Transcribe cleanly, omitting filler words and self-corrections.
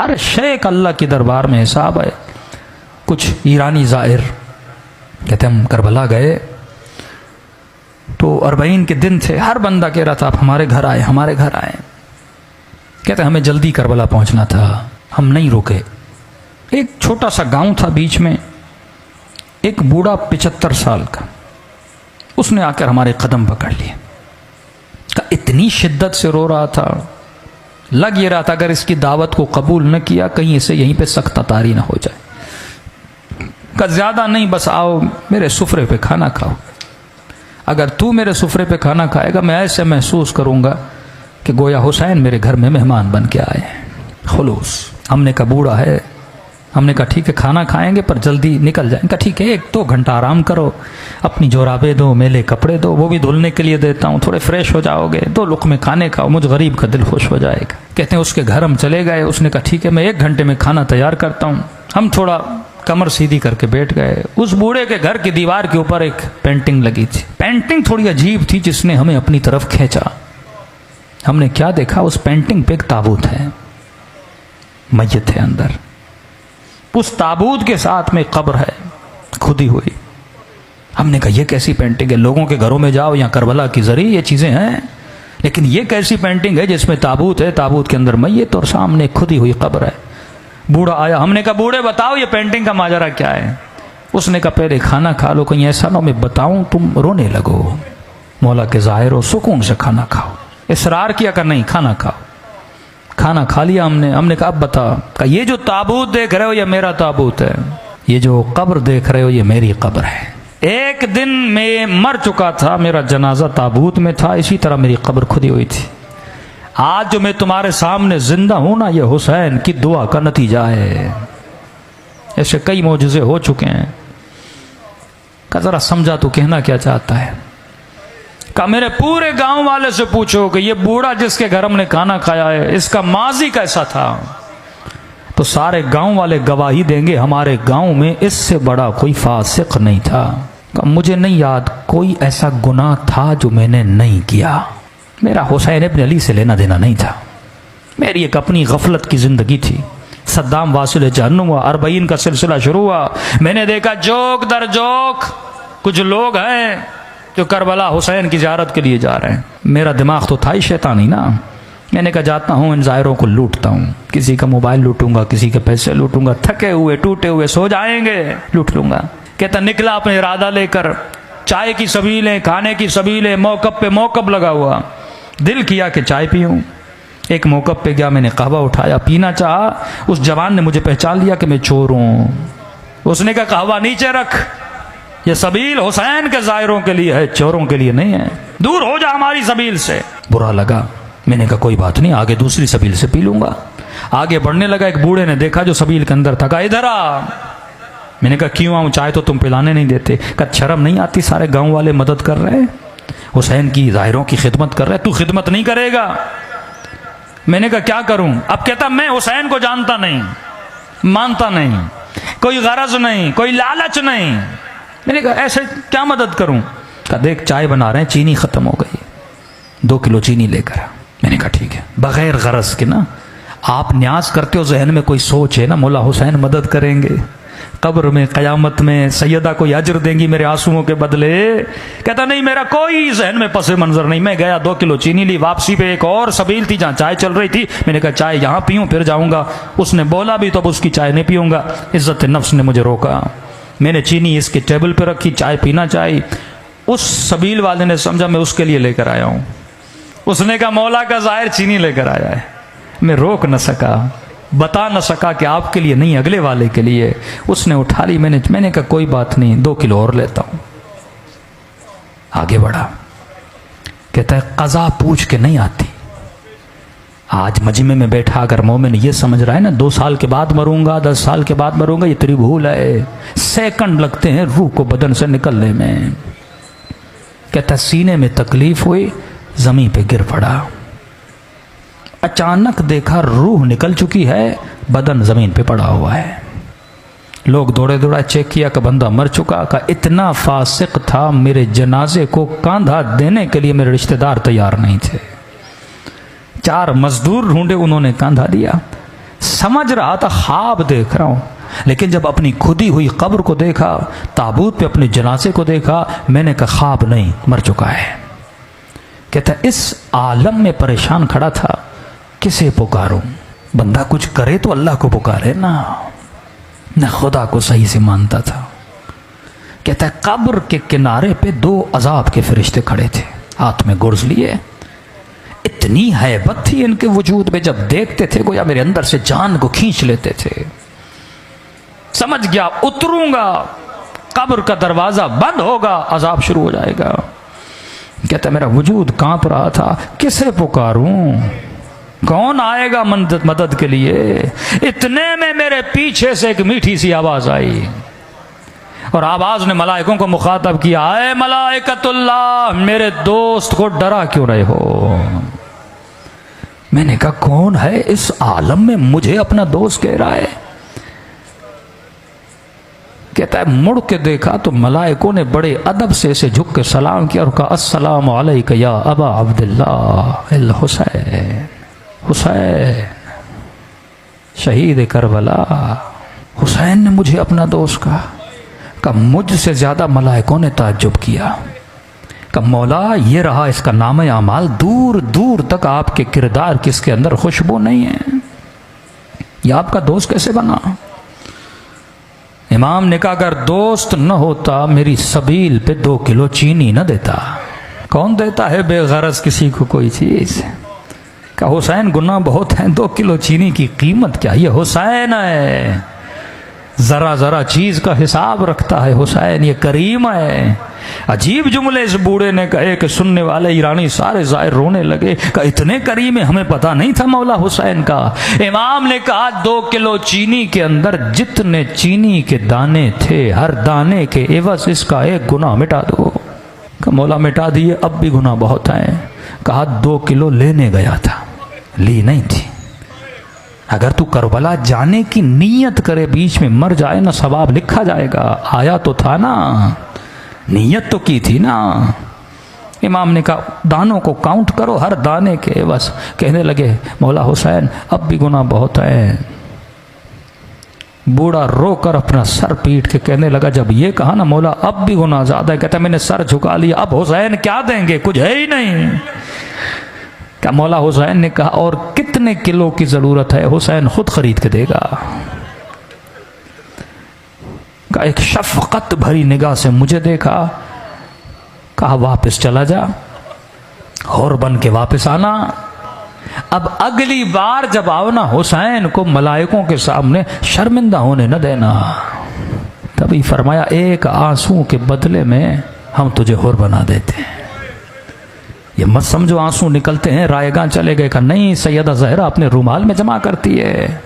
हर शे का अल्लाह के दरबार में हिसाब है। कुछ ईरानी ज़ाहिर कहते हम करबला गए तो 40 के दिन थे, हर बंदा कह रहा था आप हमारे घर आए, हमारे घर आए। कहते हमें जल्दी करबला पहुंचना था, हम नहीं रुके। एक छोटा सा गांव था बीच में, एक बूढ़ा 75 साल का, उसने आकर हमारे कदम पकड़ लिए। इतनी शिद्दत से रो रहा था, लग ये रहा था अगर इसकी दावत को कबूल न किया कहीं इसे यहीं पे सख्त तारी ना हो जाए। का ज्यादा नहीं, बस आओ मेरे सुफरे पे खाना खाओ। अगर तू मेरे सुफरे पे खाना खाएगा मैं ऐसे महसूस करूंगा कि गोया हुसैन मेरे घर में मेहमान बन के आए। खुलूस। हमने कहा बूढ़ा है, हमने कहा ठीक है खाना खाएंगे पर जल्दी निकल जाएंगे। ठीक है 1-2 घंटा आराम करो, अपनी जोराबे दो, मेले कपड़े दो, वो भी धुलने के लिए देता हूँ, थोड़े फ्रेश हो जाओगे, 2 लुक़मे खाने खाओ, मुझ गरीब का दिल खुश हो जाएगा। कहते हैं उसके घर हम चले गए। उसने कहा ठीक है मैं 1 घंटे में खाना तैयार करता हूँ। हम थोड़ा कमर सीधी करके बैठ गए। उस बूढ़े के घर की दीवार के ऊपर एक पेंटिंग लगी थी। पेंटिंग थोड़ी अजीब थी जिसने हमें अपनी तरफ खींचा। हमने क्या देखा, उस पेंटिंग पे एक ताबूत है, मय्यत है अंदर। उस ताबूत के साथ में कब्र है खुदी हुई। हमने कहा ये कैसी पेंटिंग है? लोगों के घरों में जाओ, यहाँ करबला की जरी ये चीजें हैं, लेकिन ये कैसी पेंटिंग है जिसमें ताबूत है, ताबूत के अंदर मय्यत और सामने खुदी हुई कब्र है। बूढ़ा आया, हमने कहा बूढ़े बताओ ये पेंटिंग का माजरा क्या है? उसने कहा पहले खाना खा लो, कहीं ऐसा ना मैं बताऊं तुम रोने लगो। मौला के ज़ाहिर हो, सुकून से खाना खाओ। इसरार किया कर नहीं, खाना खाओ। खाना खा लिया हमने कहा अब बता। कहा ये जो ताबूत देख रहे हो ये मेरा ताबूत है, ये जो कब्र देख रहे हो ये मेरी कब्र है। एक दिन मैं मर चुका था, मेरा जनाजा ताबूत में था, इसी तरह मेरी कब्र खुदी हुई थी। आज जो मैं तुम्हारे सामने जिंदा हूं ना, ये हुसैन की दुआ का नतीजा है। ऐसे कई मौजज़े हो चुके हैं। का जरा समझा तो कहना क्या चाहता है? का मेरे पूरे गांव वाले से पूछो कि ये बूढ़ा जिसके घर हमने खाना खाया है इसका माजी कैसा था, तो सारे गांव वाले गवाही देंगे हमारे गांव में इससे बड़ा कोई फासिक नहीं था। का मुझे नहीं याद कोई ऐसा गुनाह था जो मैंने नहीं किया। मेरा हुसैन इब्न अली से लेना देना नहीं था। मेरी एक अपनी गफलत की जिंदगी थी। सद्दाम वासिल जहन्नुम हुआ, 40 का सिलसिला शुरू हुआ। मैंने देखा जोक दर जोक कुछ लोग हैं जो करबला हुसैन की ज़ियारत के लिए जा रहे हैं। मेरा दिमाग तो था ही शैतानी ना। मैंने कहा जाता हूँ इन ज़ायरों को लूटता हूँ, किसी का मोबाइल लूटूंगा, किसी के पैसे लूटूंगा, थके हुए टूटे हुए सो जाएंगे, लूट लूंगा। कहता निकला अपने इरादा लेकर, चाय की सबीलें, खाने की सबीलें, मौकब पे मौकब लगा हुआ। दिल किया कि चाय पीऊँ। एक मौकब पे गया, मैंने कहवा उठाया, पीना चाहा। उस जवान ने मुझे पहचान लिया कि मैं चोर हूँ। उसने कहा कहवा नीचे रख, ये सबील हुसैन के ज़ायरों के लिए है, चोरों के लिए नहीं है, दूर हो जा हमारी सबील से। बुरा लगा। मैंने कहा कोई बात नहीं, आगे दूसरी सबील से पी लूंगा। आगे बढ़ने लगा, एक बूढ़े ने देखा जो सबील के अंदर था, कहा इधर आ। मैंने कहा क्यों आऊं, चाय तो तुम पिलाने नहीं देते। कहा शर्म नहीं आती, सारे गांव वाले मदद कर रहे हैं, हुसैन की ज़ाहिरों की खिदमत कर रहे हैं, तू खिदमत नहीं करेगा? मैंने कहा क्या करूं? अब कहता मैं हुसैन को जानता नहीं, मानता नहीं, कोई गरज नहीं, कोई लालच नहीं। मैंने कहा ऐसे क्या मदद करूं? कहा देख चाय बना रहे हैं, चीनी खत्म हो गई, 2 किलो चीनी लेकर आ। मैंने कहा ठीक है। बगैर गरज के ना, आप न्याज करते हो, जहन में कोई सोच है ना मौला हुसैन मदद करेंगे, कब्र में क़यामत में सैयदा को अजर देंगी मेरे आंसुओं के बदले। कहता नहीं मेरा कोई जहन में पसे मंजर नहीं। मैं गया, 2 किलो चीनी ली। वापसी पे एक और सबील थी जहाँ चाय चल रही थी। मैंने कहा चाय यहाँ पीऊँ फिर जाऊँगा। उसने बोला भी तो अब उसकी चाय नहीं पीऊँगा। इज्जत नफ्स ने मुझे रोका। मैंने चीनी इसके टेबल पर रखी, चाय पीना चाहिए। उस सबील वाले ने समझा मैं उसके लिए लेकर आया हूँ। उसने कहा मौला का ज़ाहिर चीनी लेकर आया है। मैं रोक न सका, बता न सका कि आपके लिए नहीं अगले वाले के लिए। उसने उठा ली। मैंने कहा कोई बात नहीं, 2 किलो और लेता हूँ। आगे बढ़ा। कहता है कज़ा पूछ के नहीं आती। आज मजमे में बैठा अगर मोमिन ये समझ रहा है ना 2 साल के बाद मरूंगा, 10 साल के बाद मरूंगा, ये तेरी भूल है। सेकंड लगते हैं रूह को बदन से निकलने में। कहता सीने में तकलीफ हुई, जमीन पे गिर पड़ा। अचानक देखा रूह निकल चुकी है, बदन जमीन पे पड़ा हुआ है। लोग दौड़े दौड़ा चेक किया कि बंदा मर चुका। का इतना फासिक था, मेरे जनाजे को कांधा देने के लिए मेरे रिश्तेदार तैयार नहीं थे। 4 मजदूर ढूंढे, उन्होंने कांधा दिया। समझ रहा था ख्वाब देख रहा हूँ, लेकिन जब अपनी खुदी हुई कब्र को देखा, ताबूत पे अपने जनाजे को देखा, मैंने कहा ख्वाब नहीं, मर चुका है। कहता इस आलम में परेशान खड़ा था, किसे पुकारूं? बंदा कुछ करे तो अल्लाह को पुकारे ना, न खुदा को सही से मानता था। कहता है कब्र के किनारे पे 2 अजाब के फरिश्ते खड़े थे, हाथ में गुर्ज लिए। इतनी हैबत थी इनके वजूद में, जब देखते थे गोया मेरे अंदर से जान को खींच लेते थे। समझ गया उतरूंगा, कब्र का दरवाजा बंद होगा, अजाब शुरू हो जाएगा। कहता मेरा वजूद कांप रहा था, किसे पुकारूं? कौन आएगा मदद के लिए? इतने में मेरे पीछे से एक मीठी सी आवाज आई, और आवाज ने मलाइकों को मुखातब किया, ऐ मलाइकतुल्लाह, मेरे दोस्त को डरा क्यों रहे हो? मैंने कहा कौन है इस आलम में मुझे अपना दोस्त कह रहा है? कहता है मुड़ के देखा तो मलाइकों ने बड़े अदब से इसे झुक के सलाम किया और कहा अस्सलामु अलैका या अबा अब्दुल्लाह अल हुसैन, हुसैन शहीद करबला। हुसैन ने मुझे अपना दोस्त कहा मुझसे ज्यादा मलाइकों ने ताज्जुब किया। कहा मौला ये रहा इसका नाम अमाल, दूर दूर तक आपके किरदार किसके अंदर खुशबू नहीं है, यह आपका दोस्त कैसे बना? इमाम ने कहा अगर दोस्त न होता मेरी सबील पे 2 किलो चीनी न देता। कौन देता है बेगरज किसी को कोई चीज? कहा हुसैन गुनाह बहुत है, 2 किलो चीनी की कीमत क्या? ये हुसैन है, जरा जरा चीज का हिसाब रखता है हुसैन, ये करीम है। अजीब जुमले इस बूढ़े ने कहे कि सुनने वाले ईरानी सारे जाहिर रोने लगे। कहा इतने करीम है, हमें पता नहीं था मौला हुसैन का। इमाम ने कहा 2 किलो चीनी के अंदर जितने चीनी के दाने थे, हर दाने के एवज इसका 1 गुनाह मिटा दो। कहा मौला मिटा दिए, अब भी गुनाह बहुत है। कहा 2 किलो लेने गया था, ली नहीं थी। अगर तू करबला जाने की नीयत करे, बीच में मर जाए ना, सवाब लिखा जाएगा। आया तो था ना, नीयत तो की थी ना। इमाम ने कहा दानों को काउंट करो, हर दाने के बस। कहने लगे मौला हुसैन अब भी गुनाह बहुत है। बूढ़ा रोकर अपना सर पीट के कहने लगा जब ये कहा ना मौला अब भी गुनाह ज्यादा है, कहता मैंने सर झुका लिया, अब हुसैन क्या देंगे, कुछ है ही नहीं। क्या मौला हुसैन ने कहा और कितने किलो की जरूरत है? हुसैन खुद खरीद के देगा। का एक शफकत भरी निगाह से मुझे देखा, कहा वापस चला जा और बन के वापस आना। अब अगली बार जब आओ ना हुसैन को मलाइकों के सामने शर्मिंदा होने न देना। तभी फरमाया एक आंसू के बदले में हम तुझे हुर बना देते हैं। ये मत समझो आंसू निकलते हैं रायगां चले गए का, नहीं, सैयदा ज़हरा अपने रुमाल में जमा करती है।